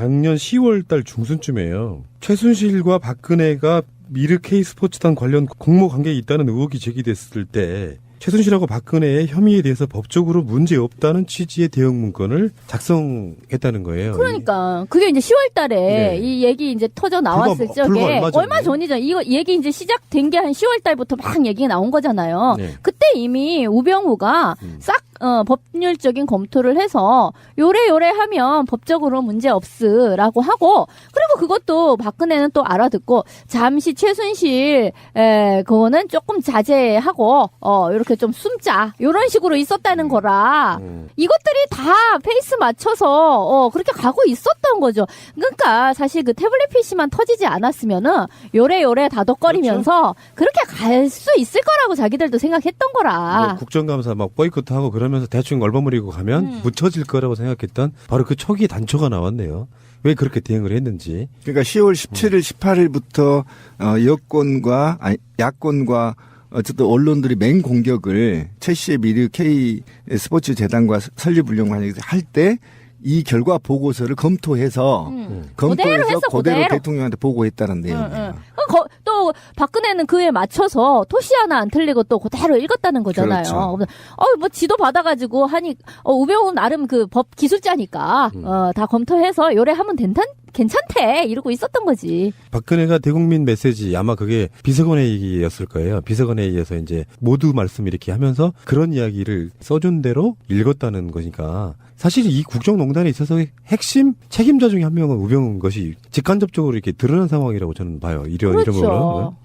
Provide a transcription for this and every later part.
작년 10월 달 중순쯤에요. 최순실과 박근혜가 미르 K스포츠단 관련 공모 관계에 있다는 의혹이 제기됐을 때 최순실하고 박근혜의 혐의에 대해서 법적으로 문제 없다는 취지의 대응 문건을 작성했다는 거예요. 그러니까 그게 이제 10월 달에 네. 이 얘기 이제 터져 나왔을 적에 얼마 전이죠. 이거 얘기 이제 시작된 게 한 10월 달부터 막 얘기가 나온 거잖아요. 네. 그때 이미 우병우가 싹 법률적인 검토를 해서 요래 하면 법적으로 문제 없으라고 하고, 그리고 그것도 박근혜는 또 알아듣고 잠시 최순실 그거는 조금 자제하고 이렇게 좀 숨자 요런 식으로 있었다는 거라 이것들이 다 페이스 맞춰서 그렇게 가고 있었던 거죠. 그러니까 사실 그 태블릿 PC만 터지지 않았으면은 요래 다독거리면서 그렇게 갈 수 있을 거라고 자기들도 생각했던 거라. 뭐 국정감사 막 보이콧하고 그러면서 대충 얼버무리고 가면 묻혀질 거라고 생각했던 바로 그 초기 단초가 나왔네요. 왜 그렇게 대응을 했는지. 그러니까 10월 17일, 18일부터 여권과 야권과 어쨌든 언론들이 맹공격을 최 씨의 미르 K 스포츠 재단과 설립운영 관련해서 할 때 이 결과 보고서를 검토해서 그대로 대통령한테 보고했다는 내용이에요. 또 박근혜는 그에 맞춰서 토시 하나 안 틀리고 또 그대로 읽었다는 거잖아요. 그렇죠. 뭐 지도 받아가지고 하니 우병우 나름 그 법 기술자니까 다 검토해서 요래하면 괜찮대 이러고 있었던 거지. 박근혜가 대국민 메시지 아마 그게 비서관회의였을 거예요. 비서관회의에서 이제 모두 말씀 이렇게 하면서 그런 이야기를 써준 대로 읽었다는 거니까 사실 이 국정농단에 있어서 핵심 책임자 중에 한 명은 우병우인 것이 직간접적으로 이렇게 드러난 상황이라고 저는 봐요. 그렇죠.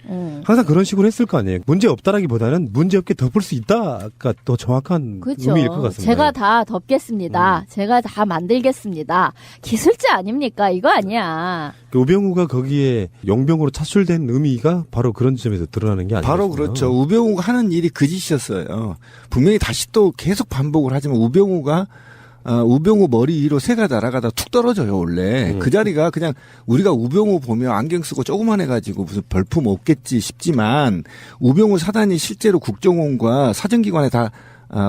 항상 그런 식으로 했을 거 아니에요. 문제 없다라기보다는 문제 없게 덮을 수 있다가 더 정확한 그렇죠. 의미일 것 같습니다. 제가 다 덮겠습니다. 제가 다 만들겠습니다. 기술자 아닙니까? 이거 아니야. 우병우가 거기에 용병으로 차출된 의미가 바로 그런 점에서 드러나는 게 아니에요. 바로 그렇죠. 우병우가 하는 일이 그 짓이었어요. 분명히 다시 또 계속 반복을 하지만 우병우 머리 위로 새가 날아가다 툭 떨어져요, 원래. 그 자리가 그냥 우리가 우병우 보면 안경 쓰고 조그만 해가지고 무슨 별품 없겠지 싶지만 우병우 사단이 실제로 국정원과 사정기관에 다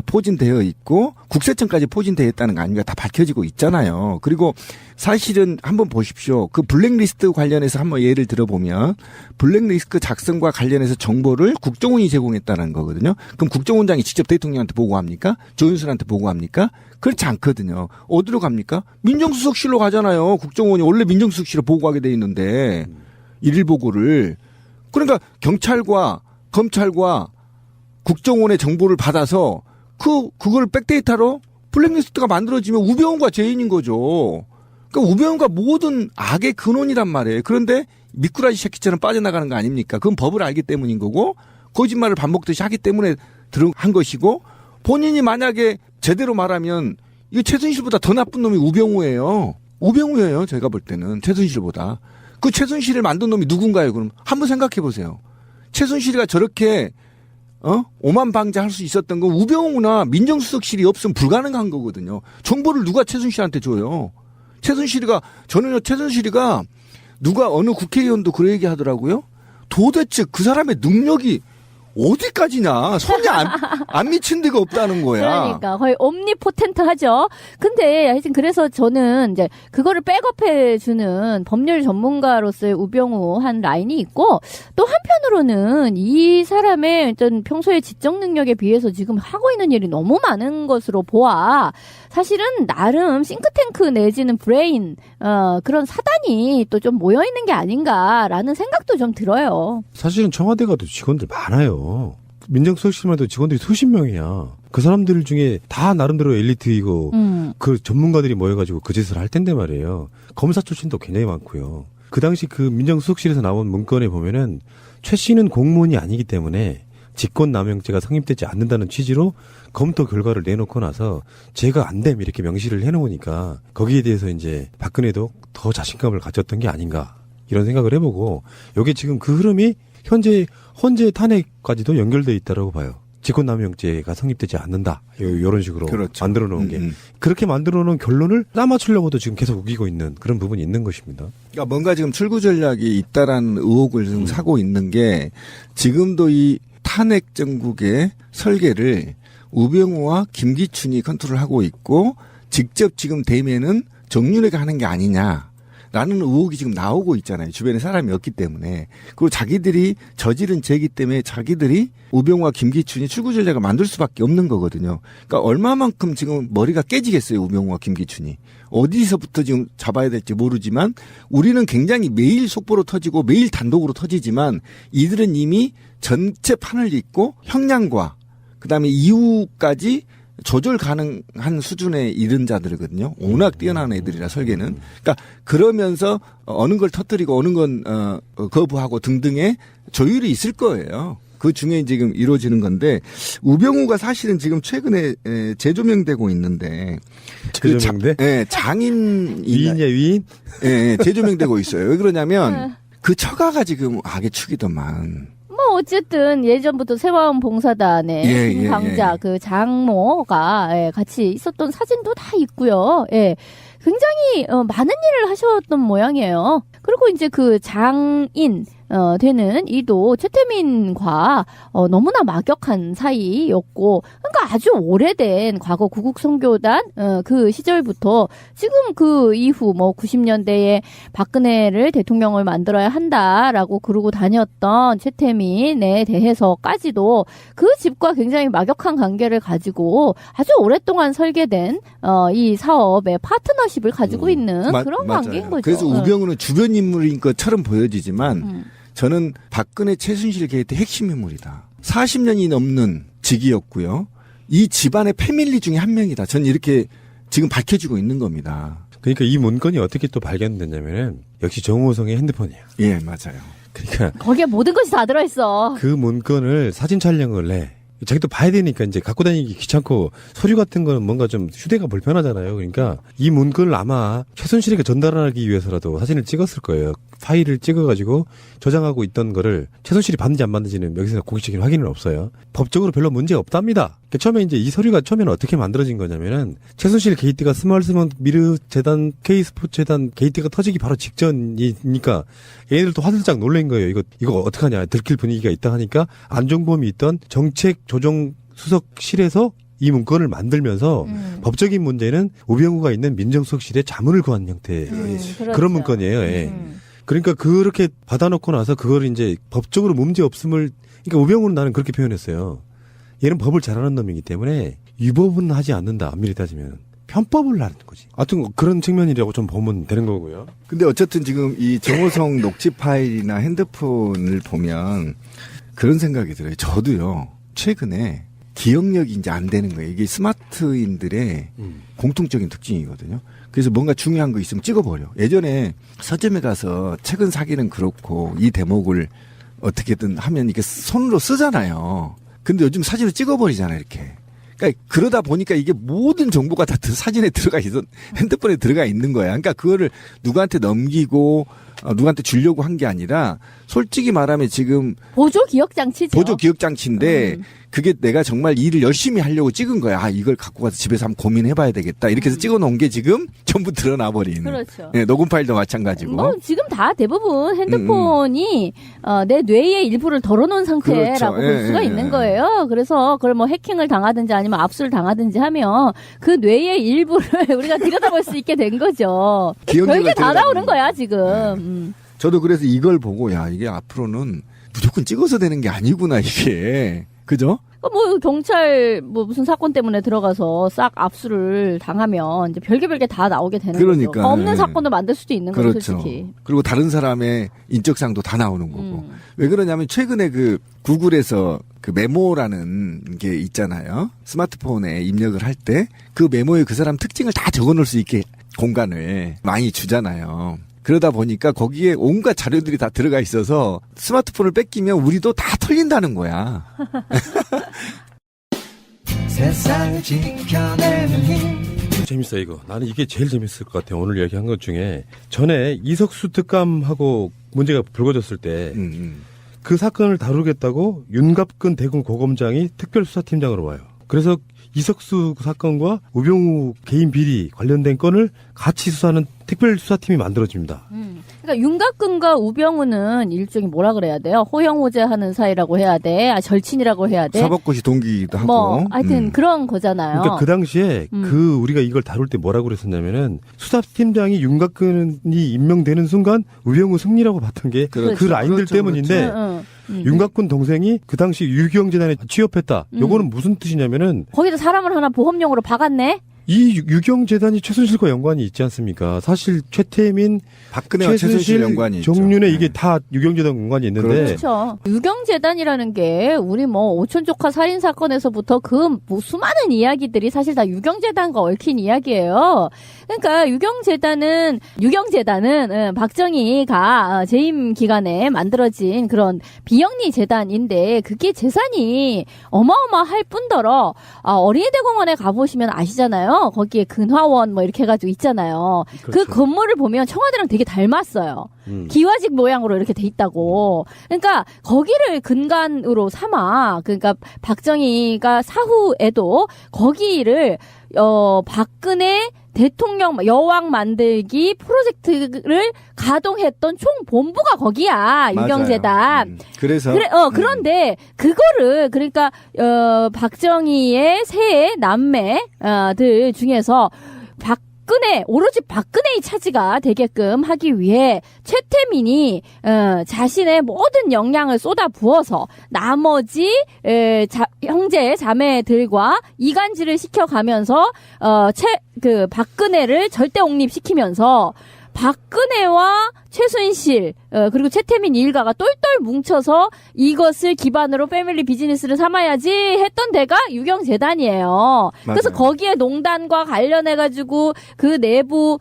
포진되어 있고 국세청까지 포진되어 있다는 거 아닙니까? 다 밝혀지고 있잖아요. 그리고 사실은 한번 보십시오. 그 블랙리스트 관련해서 한번 예를 들어보면 블랙리스트 작성과 관련해서 정보를 국정원이 제공했다는 거거든요. 그럼 국정원장이 직접 대통령한테 보고합니까? 조윤순한테 보고합니까? 그렇지 않거든요. 어디로 갑니까? 민정수석실로 가잖아요. 국정원이 원래 민정수석실로 보고하게 돼 있는데 일일 보고를. 그러니까 경찰과 검찰과 국정원의 정보를 받아서 그걸 백데이터로 블랙리스트가 만들어지면 우병우가 죄인인 거죠. 그러니까 우병우가 모든 악의 근원이란 말이에요. 그런데 미꾸라지 새끼처럼 빠져나가는 거 아닙니까? 그건 법을 알기 때문인 거고 거짓말을 밥 먹듯이 하기 때문에 들어간 것이고 본인이 만약에 제대로 말하면 이거 최순실보다 더 나쁜 놈이 우병우예요. 우병우예요. 제가 볼 때는 최순실보다. 그 최순실을 만든 놈이 누군가요? 그럼 한번 생각해 보세요. 최순실이가 저렇게 오만방자할 수 있었던 건 우병우나 민정수석실이 없으면 불가능한 거거든요. 정보를 누가 최순실한테 줘요? 최순실이가 누가 어느 국회의원도 그런 얘기 하더라고요. 도대체 그 사람의 능력이 어디까지냐. 손이 안 미친 데가 없다는 거야. 그러니까 거의 옴니포텐트 하죠. 근데 하여튼 그래서 저는 이제 그거를 백업해 주는 법률 전문가로서의 우병우 한 라인이 있고 또 한편으로는 이 사람의 어떤 평소의 지적 능력에 비해서 지금 하고 있는 일이 너무 많은 것으로 보아 사실은 나름 싱크탱크 내지는 브레인 그런 사단이 또 좀 모여 있는 게 아닌가라는 생각도 좀 들어요. 사실은 청와대가도 직원들 많아요. 민정수석실만 해도 직원들이 수십 명이야. 그 사람들 중에 다 나름대로 엘리트이고 그 전문가들이 모여가지고 그 짓을 할 텐데 말이에요. 검사 출신도 굉장히 많고요. 그 당시 그 민정수석실에서 나온 문건에 보면은 최 씨는 공무원이 아니기 때문에 직권남용죄가 성립되지 않는다는 취지로 검토 결과를 내놓고 나서 죄가 안 됨 이렇게 명시를 해놓으니까 거기에 대해서 이제 박근혜도 더 자신감을 가졌던 게 아닌가 이런 생각을 해보고 이게 지금 그 흐름이 현재 탄핵까지도 연결돼 있다라고 봐요. 직권남용죄가 성립되지 않는다. 이런 식으로 그렇죠. 만들어 놓은 게. 그렇게 만들어 놓은 결론을 따맞추려고도 지금 계속 우기고 있는 그런 부분이 있는 것입니다. 그러니까 뭔가 지금 출구 전략이 있다라는 의혹을 좀 사고 있는 게 지금도 이 탄핵 정국의 설계를 우병우와 김기춘이 컨트롤하고 있고 직접 지금 대면은 정윤회가 하는 게 아니냐. 라는 의혹이 지금 나오고 있잖아요. 주변에 사람이 없기 때문에. 그리고 자기들이 저지른 죄이기 때문에 자기들이 우병우와 김기춘이 출구 전략을 만들 수밖에 없는 거거든요. 그러니까 얼마만큼 지금 머리가 깨지겠어요. 우병우와 김기춘이. 어디서부터 지금 잡아야 될지 모르지만 우리는 굉장히 매일 속보로 터지고 매일 단독으로 터지지만 이들은 이미 전체 판을 잇고 형량과 그다음에 이후까지 조절 가능한 수준에 이른 자들이거든요. 워낙 뛰어난 애들이라 설계는. 그러니까 그러면서 어느 걸 터뜨리고 어느 건 거부하고 등등의 조율이 있을 거예요. 그 중에 지금 이루어지는 건데 우병우가 사실은 지금 최근에 재조명되고 있는데 재조명돼? 장인 위인이야 위인? 재조명되고 있어요. 왜 그러냐면 그 처가가 지금 악의 축이더만. 뭐 어쨌든 예전부터 새마음 봉사단의 김강자 그 장모가 같이 있었던 사진도 다 있고요. 굉장히 많은 일을 하셨던 모양이에요. 그리고 이제 그 장인 되는 이도 최태민과 너무나 막역한 사이였고, 그러니까 아주 오래된 과거 구국선교단 그 시절부터 지금 그 이후 뭐 90년대에 박근혜를 대통령을 만들어야 한다라고 그러고 다녔던 최태민에 대해서까지도 그 집과 굉장히 막역한 관계를 가지고 아주 오랫동안 설계된 이 사업의 파트너십을 가지고 있는 그런 관계인 거죠. 그래서 우병우는 주변 인물인 것처럼 보여지지만 저는 박근혜 최순실 게이트 핵심 인물이다. 40년이 넘는 직위였고요. 이 집안의 패밀리 중에 한 명이다. 저는 이렇게 지금 밝혀지고 있는 겁니다. 그러니까 이 문건이 어떻게 또 발견됐냐면은 역시 정호성의 핸드폰이에요. 예, 맞아요. 그러니까 거기에 모든 것이 다 들어있어. 그 문건을 사진 촬영을 해. 자기도 봐야 되니까 이제 갖고 다니기 귀찮고 서류 같은 거는 뭔가 좀 휴대가 불편하잖아요. 그러니까 이 문건을 아마 최순실에게 전달하기 위해서라도 사진을 찍었을 거예요. 파일을 찍어가지고 저장하고 있던 거를 최순실이 받는지 안 받는지는 여기서 공식적인 확인은 없어요. 법적으로 별로 문제 없답니다. 그러니까 처음에 이제 이 서류가 처음에는 어떻게 만들어진 거냐면은 최순실 게이트가 스몰스먼 미르 재단 K스포츠 재단 게이트가 터지기 바로 직전이니까 얘네들도 화들짝 놀란 거예요. 이거 어떡하냐. 들킬 분위기가 있다 하니까 안종범이 있던 정책 조정 수석실에서 이 문건을 만들면서 법적인 문제는 우병우가 있는 민정수석실에 자문을 구한 형태의 그렇죠. 그런 문건이에요. 그러니까 그렇게 받아놓고 나서 그걸 이제 법적으로 문제 없음을, 그러니까 우병우는 나는 그렇게 표현했어요. 얘는 법을 잘하는 놈이기 때문에 위법은 하지 않는다. 엄밀히 따지면. 편법을 하는 거지. 하여튼 그런 측면이라고 좀 보면 되는 거고요. 근데 어쨌든 지금 이 정호성 녹취 파일이나 핸드폰을 보면 그런 생각이 들어요. 저도요. 최근에 기억력이 이제 안 되는 거예요. 이게 스마트인들의 공통적인 특징이거든요. 그래서 뭔가 중요한 거 있으면 찍어버려. 예전에 서점에 가서 책은 사기는 그렇고 이 대목을 어떻게든 하면 이게 손으로 쓰잖아요. 근데 요즘 사진을 찍어버리잖아요, 이렇게. 그러니까 그러다 보니까 이게 모든 정보가 다 사진에 들어가 있어, 핸드폰에 들어가 있는 거야. 그러니까 그거를 누구한테 넘기고 누구한테 주려고 한 게 아니라 솔직히 말하면 지금 보조 기억 장치죠. 보조 기억 장치인데 그게 내가 정말 일을 열심히 하려고 찍은 거야. 아, 이걸 갖고 가서 집에서 한번 고민해봐야 되겠다. 이렇게 해서 찍어놓은 게 지금 전부 드러나 버리는. 그렇죠. 네, 녹음 파일도 마찬가지고. 뭐 지금 다 대부분 핸드폰이 내 뇌의 일부를 덜어놓은 상태라고 그렇죠. 볼 수가 있는 거예요. 그래서 그걸 뭐 해킹을 당하든지 아니면 압수를 당하든지 하면 그 뇌의 일부를 우리가 들여다볼 수 있게 된 거죠. 별게 다 나오는 거야 지금. 저도 그래서 이걸 보고 야, 이게 앞으로는 무조건 찍어서 되는 게 아니구나 이게. 그죠? 뭐 경찰 뭐 무슨 사건 때문에 들어가서 싹 압수를 당하면 이제 별게 다 나오게 되는 그러니까, 거죠. 없는 사건도 만들 수도 있는 거죠, 그렇죠. 솔직히. 그리고 다른 사람의 인적사항도 다 나오는 거고. 왜 그러냐면 최근에 그 구글에서 그 메모라는 게 있잖아요. 스마트폰에 입력을 할 때 그 메모에 그 사람 특징을 다 적어놓을 수 있게 공간을 많이 주잖아요. 그러다 보니까 거기에 온갖 자료들이 다 들어가 있어서 스마트폰을 뺏기면 우리도 다 털린다는 거야. 세상을 지켜내는 힘. 재밌어 이거. 나는 이게 제일 재밌을 것 같아요. 오늘 이야기한 것 중에 전에 이석수 특감하고 문제가 불거졌을 때 그 사건을 다루겠다고 윤갑근 대검 고검장이 특별수사팀장으로 와요. 그래서 이석수 사건과 우병우 개인 비리 관련된 건을 같이 수사하는 특별수사팀이 만들어집니다. 그러니까 그러니까 윤곽근과 우병우는 일종의 뭐라 그래야 돼요? 호영호재하는 사이라고 해야 돼? 절친이라고 해야 돼? 사법고시 동기이기도 하고. 뭐 하여튼 그런 거잖아요. 그러니까 그 당시에 우리가 이걸 다룰 때 뭐라고 그랬었냐면은 수사팀장이 윤곽근이 임명되는 순간 우병우 승리라고 봤던 게 그 그렇죠. 라인들 그렇죠, 때문인데 응. 윤곽근 동생이 그 당시 유경재단에 취업했다. 요거는 무슨 뜻이냐면은 거기다 사람을 하나 보험용으로 박았네? 이 유경재단이 최순실과 연관이 있지 않습니까? 사실 최태민, 박근혜와 최순실 연관이 있죠. 정윤회 네. 이게 다 유경재단 연관이 있는데 그렇죠. 유경재단이라는 게 우리 뭐 오촌조카 살인 사건에서부터 그 뭐 수많은 이야기들이 사실 다 유경재단과 얽힌 이야기예요. 그러니까 유경재단은 박정희가 재임 기간에 만들어진 그런 비영리 재단인데 그게 재산이 어마어마할 뿐더러 어린이대공원에 가보시면 아시잖아요. 거기에 근화원 뭐 이렇게 해가지고 있잖아요. 그렇죠. 그 건물을 보면 청와대랑 되게 닮았어요. 기와집 모양으로 이렇게 돼 있다고. 그러니까 거기를 근간으로 삼아 그러니까 박정희가 사후에도 거기를 박근혜 대통령 여왕 만들기 프로젝트를 가동했던 총 본부가 거기야. 유경재단. 그래서 그런데 그거를 그러니까 박정희의 세 남매들 중에서 오로지 박근혜의 차지가 되게끔 하기 위해 최태민이 자신의 모든 역량을 쏟아 부어서 나머지 형제 자매들과 이간질을 시켜가면서 박근혜를 절대 옹립시키면서 박근혜와 최순실 그리고 최태민 일가가 똘똘 뭉쳐서 이것을 기반으로 패밀리 비즈니스를 삼아야지 했던 데가 유경재단이에요. 그래서 거기에 농단과 관련해가지고 그 내부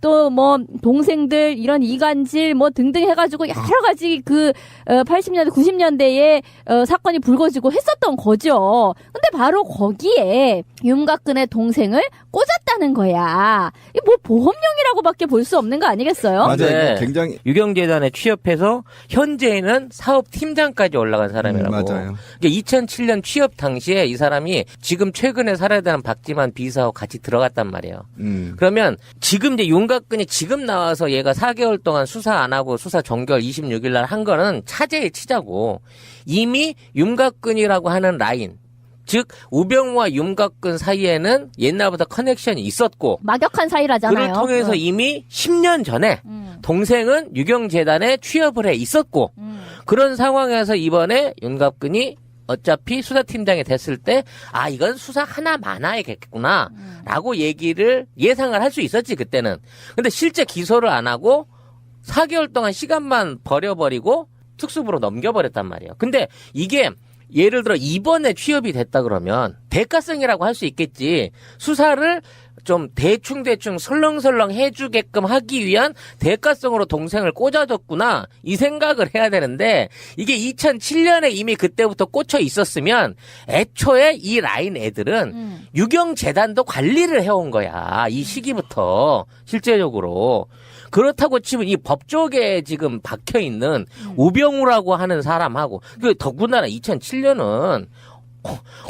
또 뭐 동생들 이런 이간질 뭐 등등 해가지고 여러 가지 그 80년대 90년대에 사건이 불거지고 했었던 거죠. 근데 바로 거기에 윤곽근의 동생을 꽂았다는 거야. 이 뭐 보험용이라고밖에 볼 수 없는 거 아니겠어요? 맞아요. 네. 굉장히 유경재단에 취업해서 현재는 사업팀장까지 올라간 사람이라고. 맞아요. 그러니까 2007년 취업 당시에 이 사람이 지금 최근에 살아야 되는 박지만 비서하고 같이 들어갔단 말이에요. 그러면 지금 이제 윤곽근이 지금 나와서 얘가 4개월 동안 수사 안 하고 수사 종결 26일 날 한 거는 차제의 치자고 이미 윤곽근이라고 하는 라인 즉 우병우와 윤곽근 사이에는 옛날부터 커넥션이 있었고 막역한 사이라잖아요. 그를 통해서 이미 10년 전에 동생은 유경재단에 취업을 해 있었고 그런 상황에서 이번에 윤곽근이 어차피 수사팀장이 됐을 때 이건 수사 하나 많아야겠구나 라고 얘기를 예상을 할 수 있었지 그때는. 근데 실제 기소를 안 하고 4개월 동안 시간만 버려버리고 특수부로 넘겨버렸단 말이에요. 근데 이게 예를 들어 이번에 취업이 됐다 그러면 대가성이라고 할 수 있겠지. 수사를 좀 대충 설렁설렁 해주게끔 하기 위한 대가성으로 동생을 꽂아줬구나 이 생각을 해야 되는데 이게 2007년에 이미 그때부터 꽂혀 있었으면 애초에 이 라인 애들은 유경재단도 관리를 해온 거야. 이 시기부터 실제적으로. 그렇다고 치면 이 법조계에 지금 박혀있는 우병우라고 하는 사람하고 더군다나 2007년은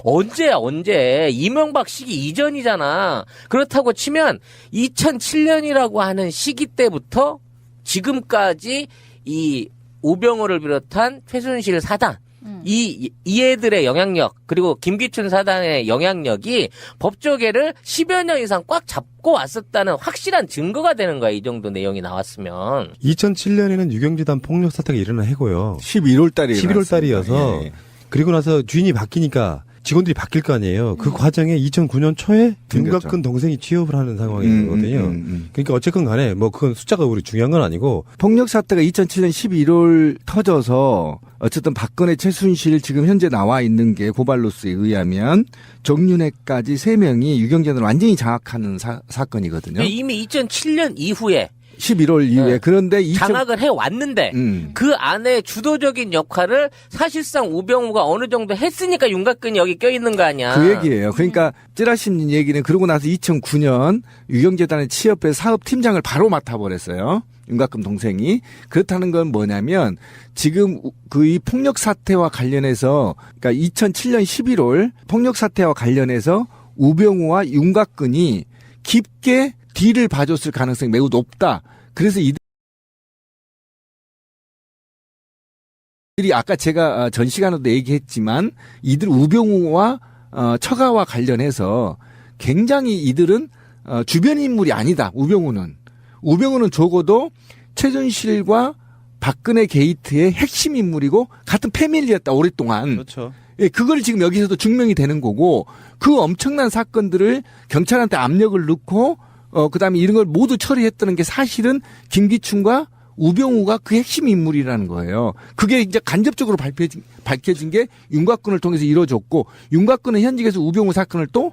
언제 이명박 시기 이전이잖아. 그렇다고 치면 2007년이라고 하는 시기 때부터 지금까지 이 우병우를 비롯한 최순실 사단 이 애들의 영향력 그리고 김기춘 사단의 영향력이 법조계를 10여 년 이상 꽉 잡고 왔었다는 확실한 증거가 되는 거야. 이 정도 내용이 나왔으면. 2007년에는 유경재단 폭력 사태가 일어난 해고요. 11월 달이 11월 달이어서 예. 그리고 나서 주인이 바뀌니까 직원들이 바뀔 거 아니에요. 그 과정에 2009년 초에 윤곽근 동생이 취업을 하는 상황이거든요. 그러니까 어쨌건 간에 뭐 그건 숫자가 우리 중요한 건 아니고 폭력 사태가 2007년 11월 터져서 어쨌든 박근혜 최순실 지금 현재 나와 있는 게 고발로스에 의하면 정윤회까지 3명이 유경재단을 완전히 장악하는 사건이거든요. 이미 2007년 이후에 11월 이후에. 네. 그런데 장악을 해왔는데 그 안에 주도적인 역할을 사실상 우병우가 어느 정도 했으니까 윤곽근이 여기 껴있는 거 아니야. 그 얘기예요. 그러니까 찌라시님 얘기는 그러고 나서 2009년 유경재단에 취업해 사업팀장을 바로 맡아버렸어요. 윤곽근 동생이. 그렇다는 건 뭐냐면 지금 그 이 폭력 사태와 관련해서 그러니까 2007년 11월 폭력 사태와 관련해서 우병우와 윤곽근이 깊게 뒤를 봐줬을 가능성이 매우 높다. 그래서 이들이 아까 제가 전 시간에도 얘기했지만 이들 우병우와 처가와 관련해서 굉장히 이들은 주변 인물이 아니다. 우병우는 적어도 최순실과 박근혜 게이트의 핵심 인물이고 같은 패밀리였다 오랫동안. 그렇죠. 예, 그걸 지금 여기서도 증명이 되는 거고 그 엄청난 사건들을 경찰한테 압력을 넣고 그다음에 이런 걸 모두 처리했다는 게 사실은 김기춘과 우병우가 그 핵심 인물이라는 거예요. 그게 이제 간접적으로 밝혀진 게 윤곽근을 통해서 이루어졌고 윤곽근은 현직에서 우병우 사건을 또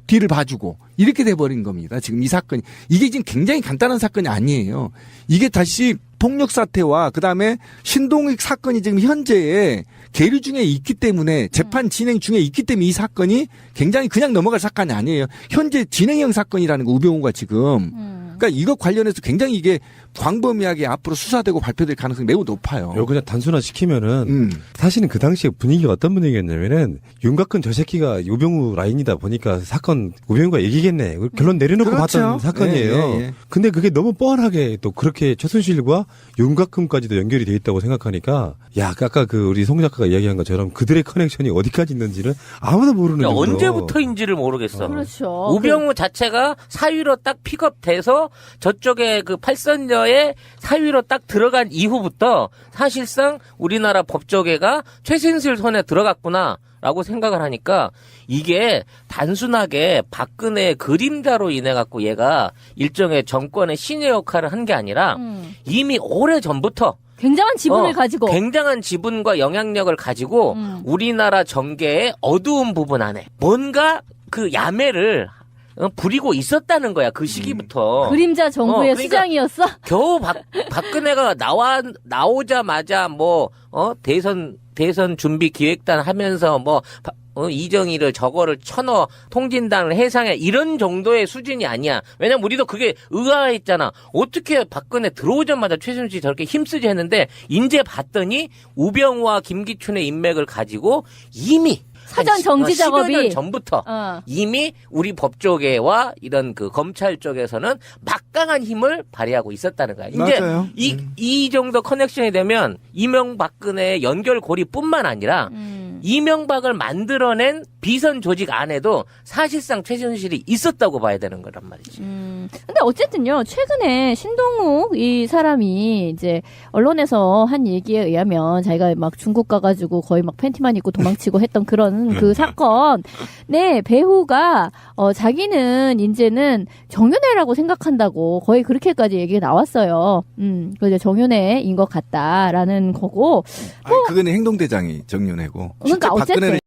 뒤를 봐주고 이렇게 돼버린 겁니다. 지금 이 사건이. 이게 지금 굉장히 간단한 사건이 아니에요. 이게 다시 폭력 사태와 그다음에 신동익 사건이 지금 현재에 계류 중에 있기 때문에 재판 진행 중에 있기 때문에 이 사건이 굉장히 그냥 넘어갈 사건이 아니에요. 현재 진행형 사건이라는 거 우병우가 지금. 그러니까 이것 관련해서 굉장히 이게 광범위하게 앞으로 수사되고 발표될 가능성이 매우 높아요. 이거 그냥 단순화시키면은 사실은 그 당시에 분위기가 어떤 분위기였냐면은 윤곽근 저 새끼가 우병우 라인이다 보니까 사건 우병우가 이기겠네 결론 내려놓고 그렇죠. 봤던 사건이에요. 예. 근데 그게 너무 뻔하게 또 그렇게 최순실과 윤곽근까지도 연결이 돼 있다고 생각하니까 야 아까 그 우리 송 작가가 이야기한 것처럼 그들의 커넥션이 어디까지 있는지는 아무도 모르는 그러니까 정도. 언제부터인지를 모르겠어. 그렇죠. 우병우 자체가 사위로 딱 픽업돼서 저쪽에 그 팔선녀의 사위로 딱 들어간 이후부터 사실상 우리나라 법조계가 최순실 손에 들어갔구나라고 생각을 하니까 이게 단순하게 박근혜의 그림자로 인해 갖고 얘가 일종의 정권의 신의 역할을 한 게 아니라 이미 오래 전부터 굉장한 지분을 가지고. 굉장한 지분과 영향력을 가지고 우리나라 정계의 어두운 부분 안에 뭔가 그 야매를 부리고 있었다는 거야 그 시기부터. 그림자 정부의 그러니까 수장이었어? 겨우 박근혜가 나오자마자 대선 준비 기획단 하면서 이정희를 저거를 쳐넣어 통진당을 해상해 이런 정도의 수준이 아니야. 왜냐면 우리도 그게 의아했잖아. 어떻게 박근혜 들어오자마자 최순실 저렇게 힘쓰지 했는데 이제 봤더니 우병우와 김기춘의 인맥을 가지고 이미 사전 정지 작업이 10여 년 전부터 이미 우리 법조계와 이런 그 검찰 쪽에서는 막강한 힘을 발휘하고 있었다는 거야. 이제 맞아요. 이 정도 커넥션이 되면 이명박근혜의 연결고리뿐만 아니라 이명박을 만들어낸 비선 조직 안에도 사실상 최순실이 있었다고 봐야 되는 거란 말이지. 근데 어쨌든요, 최근에 신동욱 이 사람이 이제 언론에서 한 얘기에 의하면 자기가 막 중국 가가지고 거의 막 팬티만 입고 도망치고 했던 그런 그 사건, 네, 배우가, 자기는 이제는 정윤회라고 생각한다고 거의 그렇게까지 얘기가 나왔어요. 그래서 정윤회인 것 같다라는 거고. 아니, 그거는 행동대장이 정윤회고. 그러니까 실제 박근혜는 어쨌든